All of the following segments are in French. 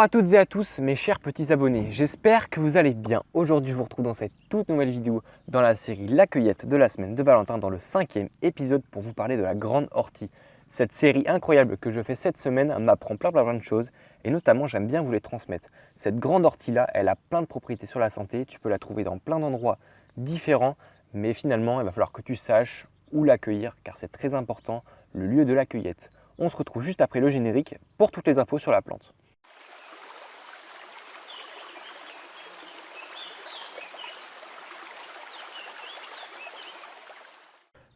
Bonjour à toutes et à tous mes chers petits abonnés, j'espère que vous allez bien. Aujourd'hui je vous retrouve dans cette toute nouvelle vidéo dans la série La cueillette de la semaine de Valentin dans le 5e épisode pour vous parler de la grande ortie. Cette série incroyable que je fais cette semaine m'apprend plein de choses et notamment j'aime bien vous les transmettre. Cette grande ortie là, elle a plein de propriétés sur la santé, tu peux la trouver dans plein d'endroits différents mais finalement il va falloir que tu saches où l'accueillir car c'est très important, le lieu de la cueillette. On se retrouve juste après le générique pour toutes les infos sur la plante.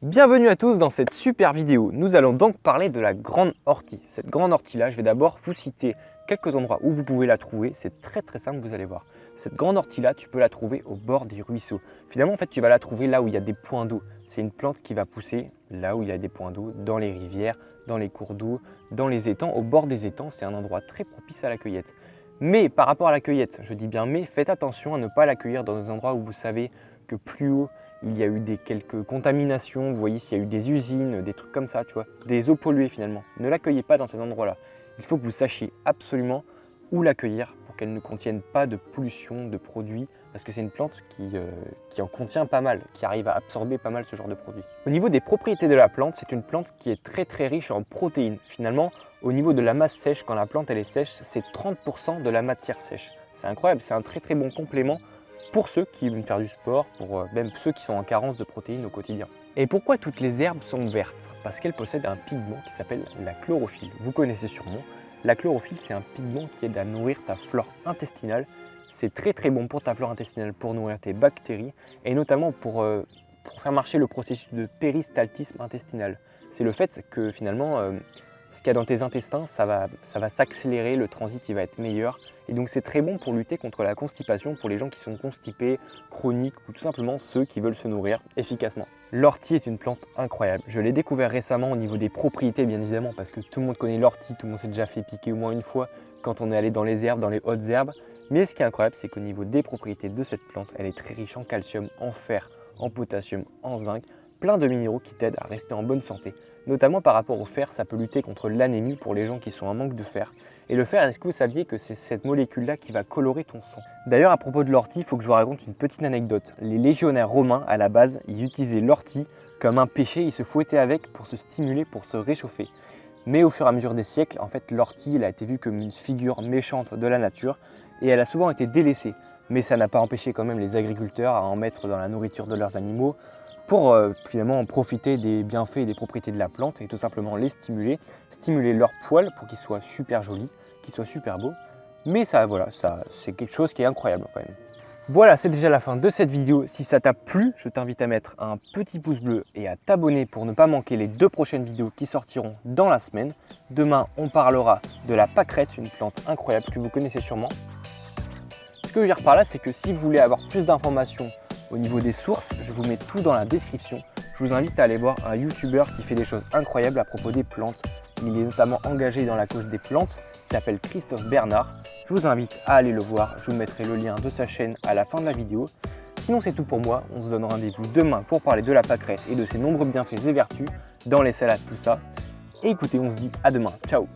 Bienvenue à tous dans cette super vidéo. Nous allons donc parler de la grande ortie. Cette grande ortie là, je vais d'abord vous citer quelques endroits où vous pouvez la trouver. C'est très simple, vous allez voir. Cette grande ortie là, tu peux la trouver au bord des ruisseaux. Finalement, en fait, tu vas la trouver là où il y a des points d'eau. C'est une plante qui va pousser là où il y a des points d'eau, dans les rivières, dans les cours d'eau, dans les étangs. Au bord des étangs, c'est un endroit très propice à la cueillette. Mais par rapport à la cueillette, je dis bien mais, faites attention à ne pas l'accueillir dans des endroits où vous savez que plus haut, il y a eu quelques contaminations, vous voyez s'il y a eu des usines, des trucs comme ça, tu vois, des eaux polluées finalement. Ne l'accueillez pas dans ces endroits-là. Il faut que vous sachiez absolument où l'accueillir pour qu'elle ne contienne pas de pollution, de produits, parce que c'est une plante qui en contient pas mal, qui arrive à absorber pas mal ce genre de produits. Au niveau des propriétés de la plante, c'est une plante qui est très riche en protéines. Finalement, au niveau de la masse sèche, quand la plante elle est sèche, c'est 30% de la matière sèche. C'est incroyable, c'est un très bon complément pour ceux qui aiment faire du sport, pour même ceux qui sont en carence de protéines au quotidien. Et pourquoi toutes les herbes sont vertes? Parce qu'elles possèdent un pigment qui s'appelle la chlorophylle. Vous connaissez sûrement. La chlorophylle, c'est un pigment qui aide à nourrir ta flore intestinale. C'est très bon pour ta flore intestinale, pour nourrir tes bactéries et notamment pour faire marcher le processus de péristaltisme intestinal. C'est le fait que finalement, ce qu'il y a dans tes intestins, ça va s'accélérer, le transit il va être meilleur. Et donc c'est très bon pour lutter contre la constipation pour les gens qui sont constipés, chroniques ou tout simplement ceux qui veulent se nourrir efficacement. L'ortie est une plante incroyable. Je l'ai découvert récemment au niveau des propriétés bien évidemment parce que tout le monde connaît l'ortie, tout le monde s'est déjà fait piquer au moins une fois quand on est allé dans les herbes, dans les hautes herbes. Mais ce qui est incroyable, c'est qu'au niveau des propriétés de cette plante, elle est très riche en calcium, en fer, en potassium, en zinc, plein de minéraux qui t'aident à rester en bonne santé. Notamment par rapport au fer, ça peut lutter contre l'anémie pour les gens qui sont en manque de fer. Et le fer, est-ce que vous saviez que c'est cette molécule-là qui va colorer ton sang? D'ailleurs, à propos de l'ortie, il faut que je vous raconte une petite anecdote. Les légionnaires romains, à la base, ils utilisaient l'ortie comme un péché, ils se fouettaient avec pour se stimuler, pour se réchauffer. Mais au fur et à mesure des siècles, en fait, l'ortie, elle a été vue comme une figure méchante de la nature et elle a souvent été délaissée. Mais ça n'a pas empêché quand même les agriculteurs à en mettre dans la nourriture de leurs animaux pour finalement en profiter des bienfaits et des propriétés de la plante et tout simplement les stimuler leurs poils pour qu'ils soient super jolis, qu'ils soient super beaux. Mais ça, voilà, c'est quelque chose qui est incroyable quand même. Voilà, c'est déjà la fin de cette vidéo. Si ça t'a plu, je t'invite à mettre un petit pouce bleu et à t'abonner pour ne pas manquer les 2 prochaines vidéos qui sortiront dans la semaine. Demain, on parlera de la pâquerette, une plante incroyable que vous connaissez sûrement. Ce que je veux dire par là, c'est que si vous voulez avoir plus d'informations au niveau des sources, je vous mets tout dans la description. Je vous invite à aller voir un YouTuber qui fait des choses incroyables à propos des plantes. Il est notamment engagé dans la cause des plantes, il s'appelle Christophe Bernard. Je vous invite à aller le voir, je vous mettrai le lien de sa chaîne à la fin de la vidéo. Sinon c'est tout pour moi, on se donne rendez-vous demain pour parler de la pâquerette et de ses nombreux bienfaits et vertus dans les salades, tout ça. Et écoutez, on se dit à demain, ciao!